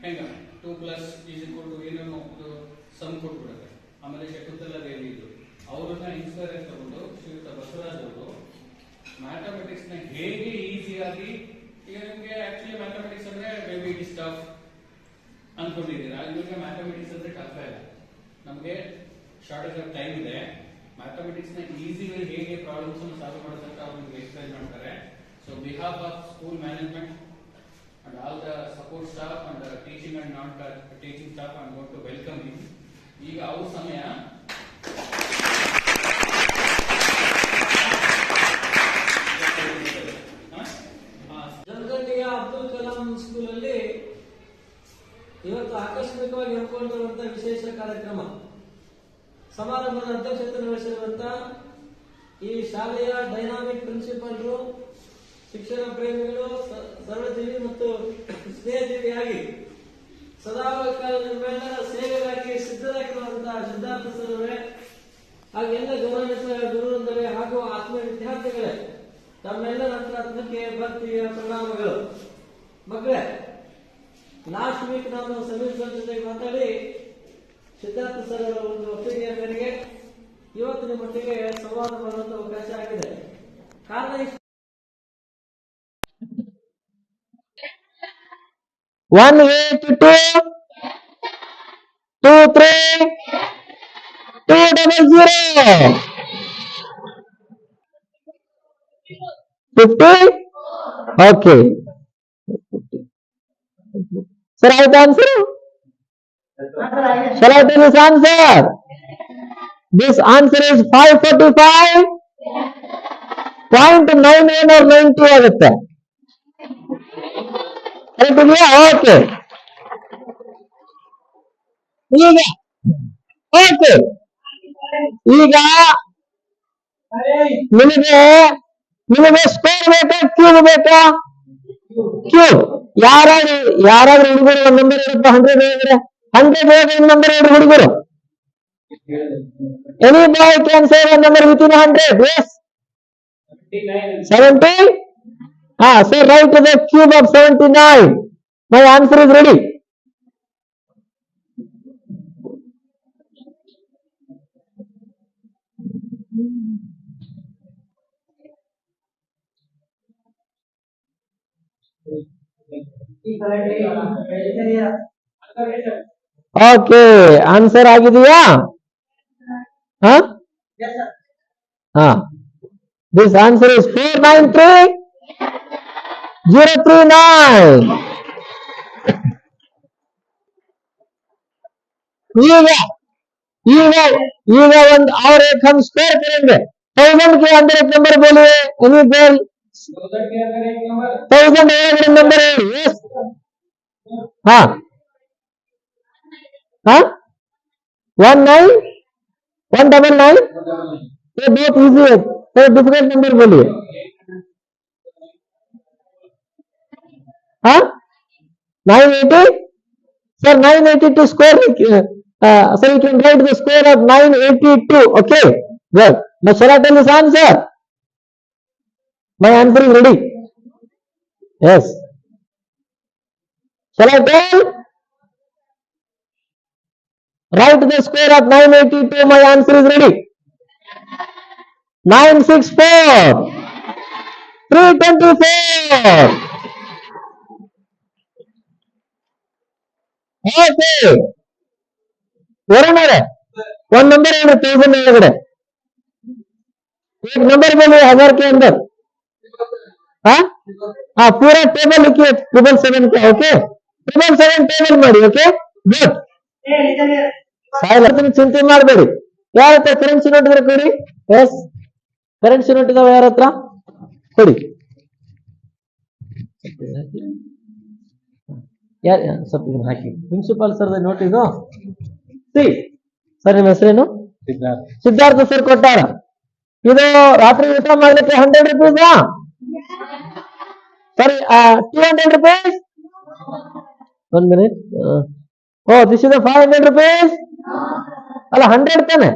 ಹೆಂಗ 2 plus is equal to ಏನೇನೋ some ಕೊಟ್ಬಿಡುತ್ತೆ. ಆಮೇಲೆ ಶಕುಂತಲಾ ದೇವಿ ಇದ್ರು, ಅವರನ್ನ ಇನ್ಸ್ಪೈರ್ ತಗೊಂಡು ಶ್ರೀಯುತ ಬಸವರಾಜ್ ಅವರು ಮ್ಯಾಥಮೆಟಿಕ್ಸ್ ನ ಹೇಗೆ ಈಸಿಯಾಗಿ, ಈಗ ನಿಮಗೆ ಆಕ್ಚುಲಿ ಮ್ಯಾಥಮೆಟಿಕ್ಸ್ ಅಂದ್ರೆ ಮೇಬಿ ಇಟ್ ಇಸ್ ಟಫ್ ಅನ್ಕೊಂಡಿದ್ದೀರಾ. ನಿಮಗೆ ಮ್ಯಾಥಮೆಟಿಕ್ಸ್ ಅಂದ್ರೆ ಟಫ್ ಇಲ್ಲ, ನಮಗೆ ಶಾರ್ಟೇಜ್ ಆಫ್ ಟೈಮ್ ಇದೆ. ಮ್ಯಾಥಮೆಟಿಕ್ಸ್ ನ ಈಸಿ ವೇ ಹೇಗೆ ಪ್ರಾಬ್ಲಮ್ಸ್ ಅನ್ನು ಸಾಲ್ವ್ ಮಾಡೋದಂತ ಅವ್ರು ನಿಮಗೆ ಎಕ್ಸ್ಪ್ಲೈನ್ ಮಾಡ್ತಾರೆ. So behalf of school management and all the support staff and the teaching and non-teaching staff, I am going to welcome him. ಈಗ ಅವ್ರ ಸಮಯ. ಜಮಖಂಡಿಯ ಅಬ್ದುಲ್ ಕಲಾಂ ಸ್ಕೂಲ್ ಅಲ್ಲಿ ಇವತ್ತು ಆಕಸ್ಮಿಕವಾಗಿ ಹಮ್ಮಿಕೊಂಡಿರುವಂತಹ ವಿಶೇಷ ಕಾರ್ಯಕ್ರಮ. ಸಮಾರಂಭದ ಅಧ್ಯಕ್ಷತೆ ವಹಿಸಿರುವಂತಹ ಈ ಶಾಲೆಯ ಡೈನಾಮಿಕ್ ಪ್ರಿನ್ಸಿಪಲ್ರು, ಶಿಕ್ಷಣ ಪ್ರೇಮಿಗಳು, ಸರ್ವಜೀವಿ ಮತ್ತು ಸ್ನೇಹಜೀವಿಯಾಗಿ ಸದಾಕಾಲ ನಿಮ್ಮೆಲ್ಲರ ಸೇವೆಗಾಗಿ ಸಿದ್ಧರಾಗಿರುವಂತಹ ಸಿದ್ಧಾರ್ಥ ಸರ್ ಅವರೇ, ಹಾಗೆಲ್ಲ ಗೌರವಾನ್ವಿತ ಗುರುವೃಂದವೇ ಹಾಗೂ ಆತ್ಮೀಯ ವಿದ್ಯಾರ್ಥಿಗಳೇ, ತಮ್ಮೆಲ್ಲರ ಅಂತರಾತ್ಮಕ್ಕೆ ಭಕ್ತಿಯ ಪ್ರಣಾಮಗಳು. ಮಕ್ಕಳೇ, ಲಾಸ್ಟ್ ವೀಕ್ ನಾನು ಸಮೀರ್ ಸರ್ ಜೊತೆಗೆ ಮಾತಾಡಿ ಸಿದ್ಧಾರ್ಥ ಸರ್ ಅವರ ಒಂದು ಒಪ್ಪಿಗೆಯ ಮೇರೆಗೆ ಇವತ್ತು ನಿಮ್ಮೊಟ್ಟಿಗೆ ಸಂವಾದ ಮಾಡುವಂತ ಅವಕಾಶ ಆಗಿದೆ. ಕಾರಣ 1 8 2 2 3 2 0 50. Okay. Sir, right answer? Shall I tell this answer? This answer is 545.91 or 90 ಆಗುತ್ತೆ. ಓಕೆ, ಈಗ ಓಕೆ, ಈಗ ನಿಮಗೆ ಸ್ಕ್ವೇರ್ ಬೇಕಾ ಕ್ಯೂಬ್ ಬೇಕಾ? ಕ್ಯೂಬ್. ಯಾರಾದ್ರೂ ಹುಡುಗರು ಒಂದು ನಂಬರ್ ಇರಪ್ಪ, 100 ಹೇಳಿದ್ರೆ 100 ಹೇಳಿದ್ರೆ ನಂಬರ್ ಹೇಳಿ ಹುಡುಗರು. Any boy can say one number within 100. Yes, 70. Sir, write the cube of 79. My answer is ready. Okay, answer ಆಗಿದೆಯಾ? This answer is 493.039. ಈಗ ಒಂದು और एक हम स्क्वायर करेंगे. 1000 के अंदर एक नंबर बोलिए. एनी बेल 1000 नंबर है. यस, हाँ 199. ये बहुत इजी है, तो डिफिकल्ट नंबर बोलिए. 980. Sir, 982 square. Sir, you can write the square of 982. Okay, good. Now shall I tell this answer? My answer is ready. Yes. Shall I tell? Write the square of 982. My answer is ready. 964. 324. Okay, one number है 1000 ಒಳಗಡೆ. एक number बोलिए 1000 के अंदर. पूरा table लिखिए 777 का. Okay, 777 table ಮಾಡಿ. Okay, good. ಸಾಯಿಲ್ ಚಿಂತೆ ಮಾಡಬೇಡಿ. ಯಾರ ಹತ್ರ ಕರೆನ್ಸಿ ನೋಟ್ ಇದ್ರೆ ಕೊಡಿ. ಎಸ್, ಕರೆನ್ಸಿ ನೋಟ್ ಇದಾವೆ ಯಾರ ಹತ್ರ? ಕೊಡಿ. ಸ್ವಲ್ಪ ಹಾಕಿ. ಪ್ರಿನ್ಸಿಪಾಲ್ ಸರ್ ನೋಟ್ ಇದು. ಸರ್, ನಿಮ್ಮ ಹೆಸರೇನು? ಸಿದ್ಧಾರ್ಥ ಸರ್ ಕೊಟ್ಟಾರ. ಇದು ರಾತ್ರಿ ಊಟ ಮಾಡ್ಲಿಕ್ಕೆ 100 ರೂಪೀಸಾ? ಸರಿ, 200 rupees. 1 minute. This is 500 rupees. ಅಲ್ಲ, 100 ತಾನೆ.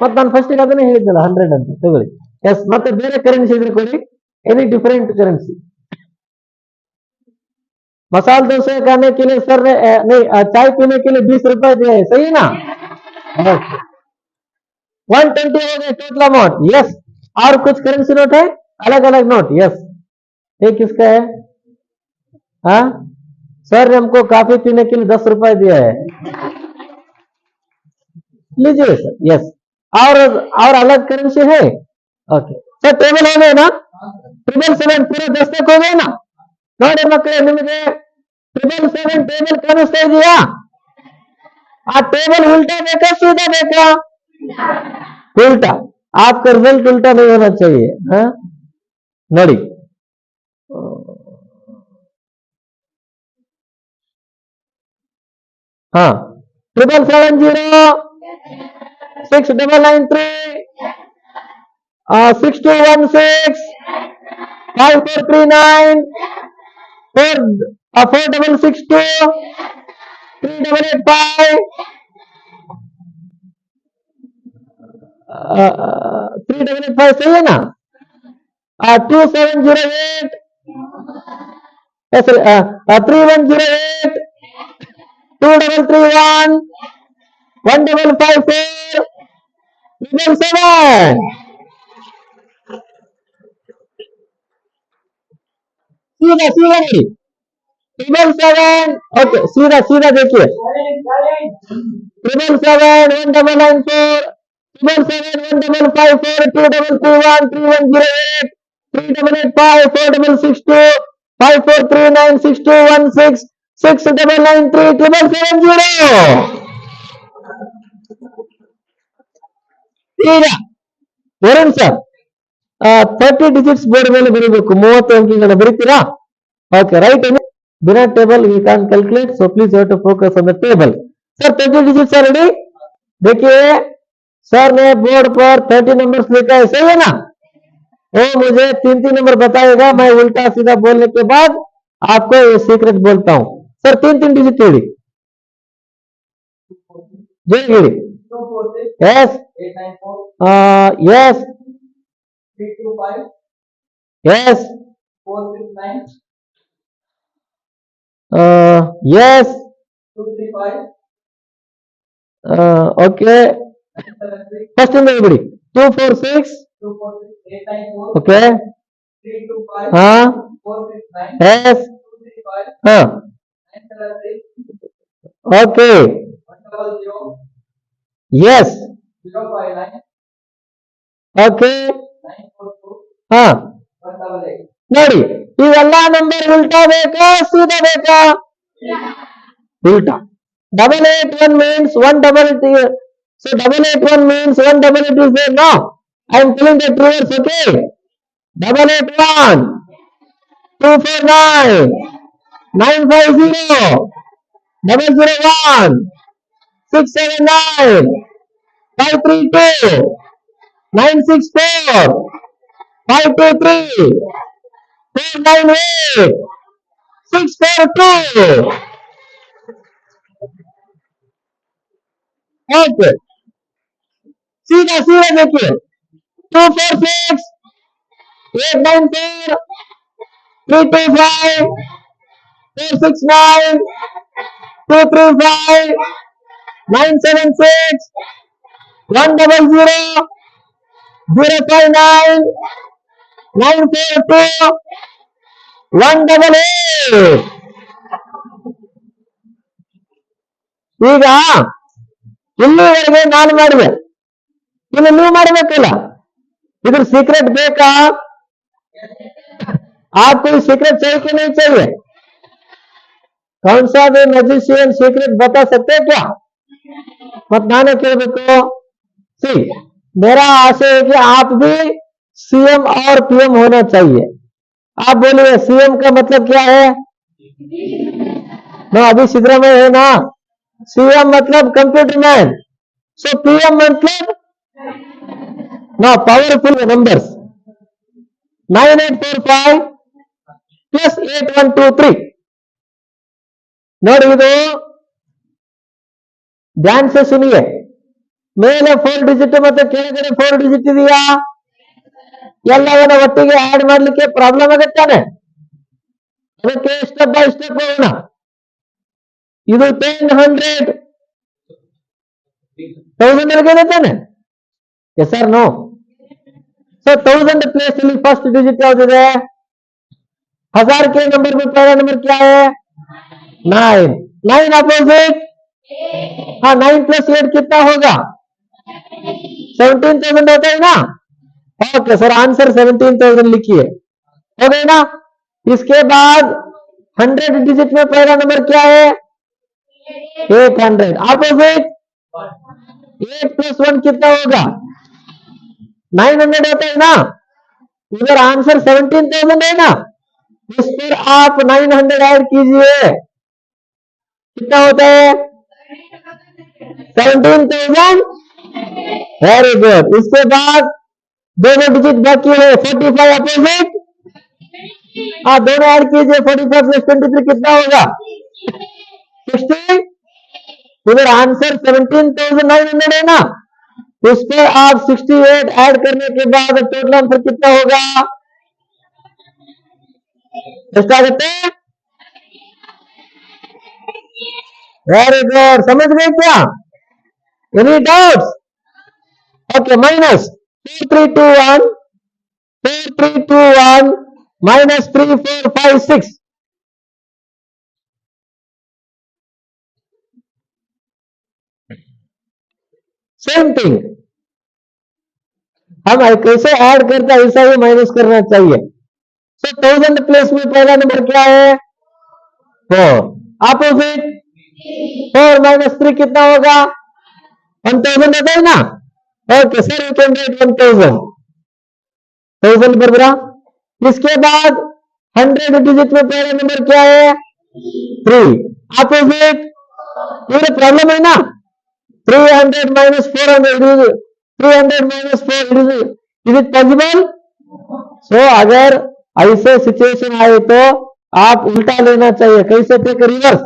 ಮತ್ತೆ ನಾನು ಫಸ್ಟ್ ಅದನ್ನೇ ಹೇಳಿದ್ದಲ್ಲ 100 ಅಂತ. ತಗೊಳ್ಳಿ. ಎಸ್, ಮತ್ತೆ ಬೇರೆ ಕರೆನ್ಸಿ ಇದ್ರೆ ಕೊಡಿ. Any different currency. Masala dosa खाने के लिए सर ने नहीं चाय पीने के लिए 20 रुपए दिए, सही ना? 120 हो गए टोटल अमाउंट। यस, और कुछ करेंसी नोट है, अलग अलग नोट। यस, ये किसका है? हाँ, सर ने हमको काफी पीने के लिए 10 रुपए दिया है, लीजिए सर। यस, और अलग करेंसी है? ओके सर, टेबल हो गए ना? 777 पूरा दस्तक हो गए ना? ನೋಡಿ ಮಕ್ಕಳೇ, ನಿಮಗೆ 777 ಟೇಬಲ್ ಕಾಣಿಸ್ತಾ ಇದೆಯಾ? ಆ ಟೇಬಲ್ उल्टा देखा सीधा देखा? उल्टा। आपका रिजल्ट उल्टा नहीं होना चाहिए। हाँ ನೋಡಿ, हाँ 770 6993 6216 5439 4662 3885 3885 सही है ना? 2708 3108 2331 1554 777 सीधा सीधा नहीं 777। ओके, सीधा सीधा देखिए 777 1994 777 1554 2331 3108 3885 4662 5439 6216 6993 777। ಈಗ ವರುಣ್ ಸರ್ 30 ಡಿಜಿಟ್ಸ್ ಬೋರ್ಡ್ ಮೇಲೆ ಬರೀಬೇಕು, 30 ಅಂಕಿಗಳನ್ನ ಬರೀತೀರಾ? ಓಕೆ, ರೈಟ್ बिना table we can calculate, so please have to focus on the table. Sir 30 digits are ready? देखिए सर ने बोर्ड पर 30 नंबर्स लिखा है, सही है ना? वो मुझे 3 नंबर बताएगा, मैं उल्टा सीधा बोलने के बाद आपको ये सीक्रेट बोलता हूं। Sir 3 digit ready? जी ready? Yes yes yes yes okay, first in everybody 246 okay हाँ yes हाँ okay yes okay हाँ ನೋಡಿ, ಇವೆಲ್ಲ ನಂಬರ್ ಉಲ್ಟಾ ಬೇಕಾ ಸೀದಾ ಬೇಕಾ? ಉಲ್ಟಾ। 881 means 188, so 881 means 188 is there. No, I am telling the reverse. Okay, 881 249 950 001 679 532 964 523 498 642। Okay, सीधा सीधा देखिए 246 894 325 469 235 976 100 059 942 188। ಈಗ ಇಲ್ಲಿವರೆಗೆ ನಾನು ಮಾಡಿದೆ, ಇನ್ನು ನೀವು ಮಾಡಬೇಕಲ್ಲ, इधर सीक्रेट देखा? आपको सीक्रेट चाहिए कि नहीं चाहिए? कौन सा भी मैजिशियन सीक्रेट बता सकते हैं क्या? बताने के लिए सी मेरा आशय है कि आप भी सीएम और पीएम होना चाहिए। आप बोलिए सीएम का मतलब क्या है? ना अभी सिद्धरामैया है ना, सीएम मतलब कंप्यूटर मैन, सो पीएम मतलब ना पावरफुल नंबर्स 9845 प्लस 8123 ನೋಡಿ ಇದು ध्यान से सुनिए, ಮೇಲೆ 4 ಡಿಜಿಟ್ ಮತ್ತೆ ಕೆಳಗಡೆ 4 ಡಿಜಿಟ್ ಇದೆಯಾ? ಎಲ್ಲವನ್ನ ಒಟ್ಟಿಗೆ ಆಡ್ ಮಾಡ್ಲಿಕ್ಕೆ ಪ್ರಾಬ್ಲಮ್ ಆಗುತ್ತಾನೆ? ಅದಕ್ಕೆ ಸ್ಟೆಪ್ ಬೈ ಸ್ಟೆಪ್ ಹೋಗೋಣ. ಇದು 10, 100, 1000 ತಾನೆ? Yes or no? So 1000 place में फर्स्ट डिजिट ಯಾವ್ದಿದೆ? 1000 के नंबर में पहला नंबर क्या है? 9. 9 अपोजिट? हाँ, 9 + 8 कितना होगा? 17,000 होता है ना? ओके सर, आंसर 17,000 लिखिए, हो गए ना? इसके बाद 100 डिजिट में पहला नंबर क्या है? 800. अपोजिट 8 + 1 कितना होगा? 900 होता है ना? इधर आंसर 17,000 है ना? इस पर आप 900 ऐड कीजिए, कितना होता है? 17,000. Very good. इसके बाद दोनों डिजिट बाकी है, 45 अपोजिट, हाँ दोनों ऐड कीजिए, 45 + 23 कितना होगा? 60. उधर आंसर 17,900 है ना? उस पर आप 68 ऐड करने के बाद टोटल आंसर कितना होगा? क्या कहते हैं? Very good. समझ गए क्या? Any doubts? Okay, minus 4321 minus 3456. Same thing, हम कैसे ऐड करते हैं ऐसा ही माइनस करना चाहिए. सो 1000 प्लेस में पहला नंबर क्या है? 4. अपोजिट 4 - 3 कितना होगा? 1000 होता है ना? Okay sir, you can write 1000. 1000 बरबरा. इसके बाद 100 डिजिट में पहला नंबर क्या है? 3. अपोजिट, ये प्रॉब्लम है ना? 300 - 400 300 - 4 इज इट पॉसिबल? सो अगर ऐसे सिचुएशन आए तो आप उल्टा लेना चाहिए. कैसे टेक रिवर्स?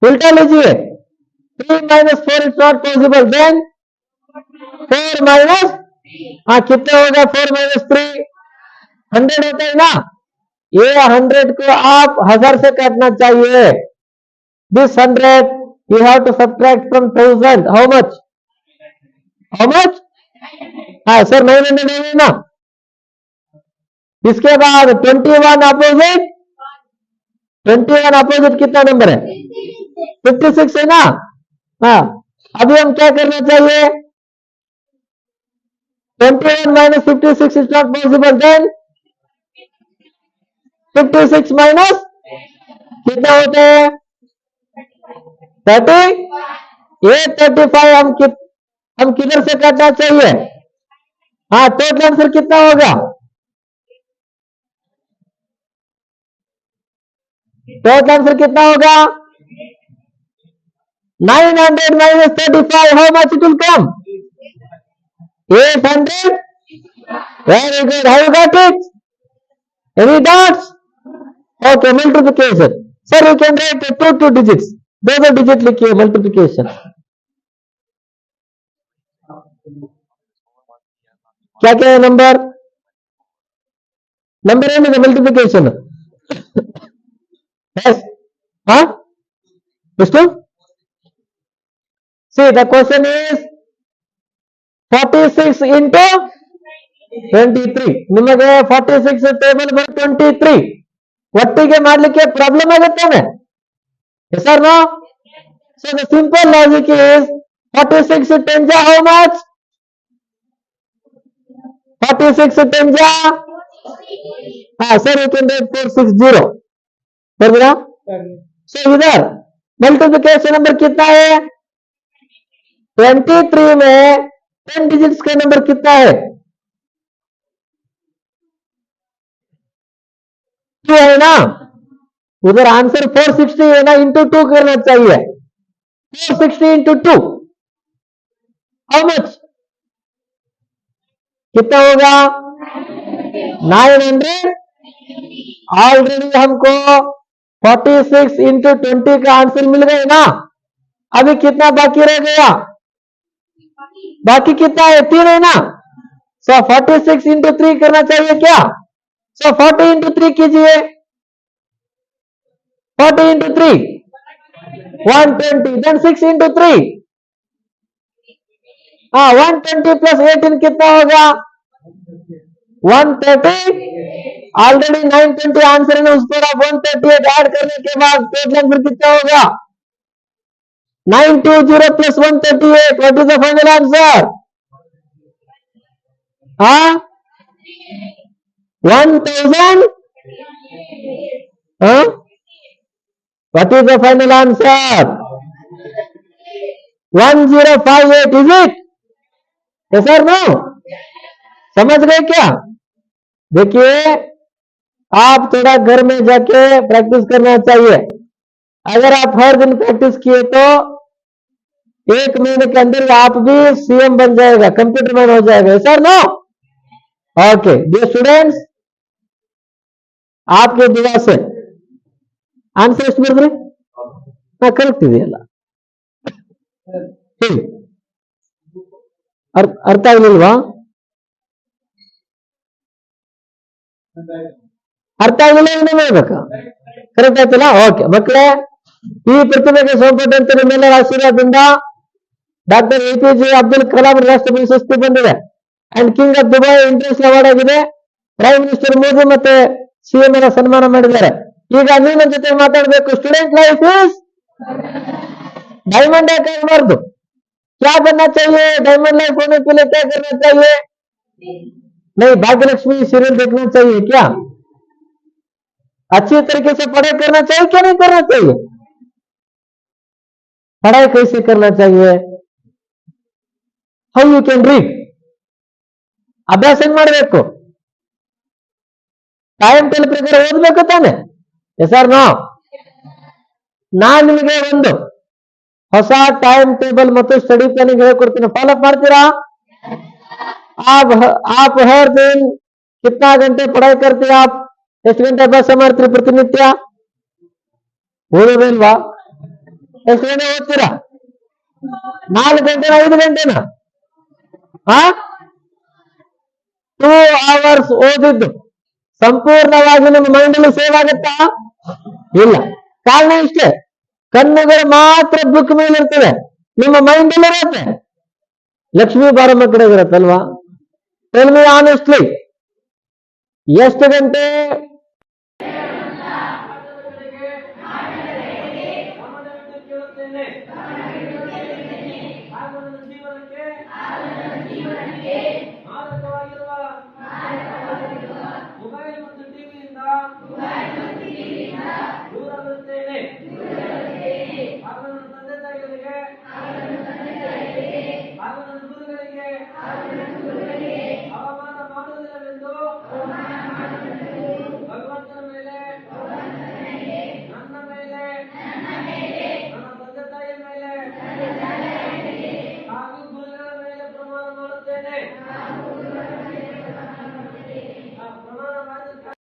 उल्टा लीजिए. 3 - 4 इज नॉट पॉसिबल. देन 4 - हाँ कितना होगा? 4 - 3 100 होता है ना? ये 100 को आप 1000 से काटना चाहिए. This 100 you have to subtract from 1000. how much? हाँ सर, 900 है ना? इसके बाद 21 अपोजिट, 21 अपोजिट कितना नंबर है? 56 है ना? हाँ, अभी हम क्या करना चाहिए? 21 - 56 is not possible. Then 56 minus कितना होता है? 30. ये 35 हम किधर से काटना चाहिए? हाँ, टोटल आंसर कितना होगा? टोटल आंसर कितना होगा? 900 - 35. How much it will come? 800. Very good. How you got it? Any doubts? Okay, multiplication. Sir you can write 2 digits. 2 digit लिखिए मल्टीप्लिकेशन. क्या क्या है नंबर? नंबर है मल्टीप्लिकेशन. यस. हाँ, see the question is 46 into 23. ನಿಮಗೆ 46 table ಬರ್ 23 ಒಟ್ಟಿಗೆ ಮಾಡ್ಲಿಕ್ಕೆ problem ಆಗುತ್ತಾನೆ? Yes or no? So the simple logic is 46 10 ja how much? 46 10 ja? Sir you can write 460. बराबर? So इधर मल्टीप्लिकेशन नंबर कितना है? 23 में 10 डिजिट्स का नंबर कितना है? 2 है ना? उधर आंसर 460 है ना? इंटू 2 करना चाहिए. 460 into 2 हाउ मच? कितना होगा? 900. ऑलरेडी हमको 46 into 20 का आंसर मिल गया ना? अभी कितना बाकी रह गया? बाकी कितना है? 3 है ना? सो 46 into 3 करना चाहिए क्या? So 40 into 3 कीजिए, 40 into 3 120, then 6 into 3 120 plus 18 कितना होगा 130। ऑलरेडी 920 आंसर है, उस पर आप 138 ऐड करने के बाद टोटल आंसर कितना होगा 920 plus 138, what is the final answer? 1000, what is the final answer? 1058, is it? Yes or no? समझ गए क्या? देखिए, आप थोड़ा घर में जाके प्रैक्टिस करना चाहिए। अगर आप हर दिन प्रैक्टिस किए तो 1 महीने के अंदर आप भी सीएम बन जाएगा, कंप्यूटर मैन हो जाएगा। Sir no? Okay dear students, आपके दुआ से आंसರ್ ಎಷ್ಟು ಬರೆದ್ರಿ? ಕರೆಕ್ಟ್ ಇದೆಯಲ್ಲ? ಅರ್ಥ ಆಗ್ಲಿಲ್ವಾ? ಅರ್ಥ ಆಗಿಲ್ಲ ಇನ್ನೂ ಮಾಡ್ಬೇಕಾ? ಕರೆಕ್ಟ್ ಆಯ್ತಲ್ಲ? ಓಕೆ ಮಕ್ಕಳೇ, ಈ ಪ್ರತಿಭೆಗೆ ಸೋಂಪಟ್ಟಂತೆ ನಿಮ್ಮೆಲ್ಲರ ಆಶೀರ್ವಾದದಿಂದ ಡಾಕ್ಟರ್ ಎಪಿಜೆ ಅಬ್ದುಲ್ ಕಲಾಂ ರಾಷ್ಟ್ರ ಪ್ರಶಸ್ತಿ ಬಂದಿದೆ and king of Dubai international award ಆಗಿದೆ. ಪ್ರೈಮ್ ಮಿನಿಸ್ಟರ್ ಮೋದಿ ಮತ್ತೆ ಸಿಎಂ ಅನ್ನ ಸನ್ಮಾನ ಮಾಡಿದ್ದಾರೆ. ಈಗ ನೀವು ನನ್ನ ಜೊತೆ ಮಾತಾಡಬೇಕು. ಸ್ಟೂಡೆಂಟ್ ಲೈಫ್ ಇಸ್ डायमंड ಆಗಬಾರ್ದು. क्या बनना चाहिए? डायमंड लाइफ होने के लिए क्या करना चाहिए? नहीं, भाग्यलक्ष्मी सीरियल देखना चाहिए क्या? अच्छी तरीके से पढ़ाई करना चाहिए क्या नहीं करना चाहिए? पढ़ाई कैसे करना चाहिए? How you can read? ಅಭ್ಯಾಸ ಏನ್ ಮಾಡಬೇಕು? ಟೈಮ್ ಟೇಬಲ್ ಪ್ರಕಾರ ಓದಬೇಕು ತಾನೆ? Yes or no? ನಾನು ನಿಮಗೆ ಒಂದು ಹೊಸ ಟೈಮ್ ಟೇಬಲ್ ಮತ್ತು ಸ್ಟಡಿ ಪ್ಲಾನಿಂಗ್ ಹೇಳ್ಕೊಡ್ತೀನಿ, ಫಾಲೋ ಮಾಡ್ತೀರಾ? आप हर दिन कितना घंटे पढ़ाई करते हैं? आप ಎಷ್ಟು ಗಂಟೆ ಅಭ್ಯಾಸ ಮಾಡ್ತೀರಿ ಪ್ರತಿನಿತ್ಯ? ಓದೋದಿಲ್ವಾ? ಎಷ್ಟು ಗಂಟೆ ಓದ್ತೀರಾ? 4 ಗಂಟೆನಾ 5 ಗಂಟೆನಾ? 2 hours ಓದಿದ್ದು ಸಂಪೂರ್ಣವಾಗಿ ನಿಮ್ಮ ಮೈಂಡ್ ಅಲ್ಲಿ ಸೇವ್ ಆಗುತ್ತಾ? ಇಲ್ಲ. ಕಾರಣ ಇಷ್ಟೇ, ಕಣ್ಣುಗಳು ಮಾತ್ರ ಬುಕ್ ಮೇಲೆ ಇರ್ತದೆ, ನಿಮ್ಮ ಮೈಂಡ್ ಅಲ್ಲಿ ಇರುತ್ತೆ. ಲಕ್ಷ್ಮೀ ಬಾರಮ್ಮ ಕಡೆ ಇರುತ್ತಲ್ವಾ? ಟೆಲ್ ಮಿ ಆನೆಸ್ಟ್ಲಿ, ಎಷ್ಟು ಗಂಟೆ ಮೊಬೈಲ್ ಮತ್ತು ಟಿವಿಯಿಂದ ದೂರ ಬರುತ್ತೇನೆ. ಹಾಗೂ ನನ್ನ ತಂದೆ ತಾಯಿಗಳಿಗೆ ಹಾಗೂ ನನ್ನ ಗುರುಗಳಿಗೆ ಅವಮಾನ ಮಾಡುವುದಿಲ್ಲವೆಂದು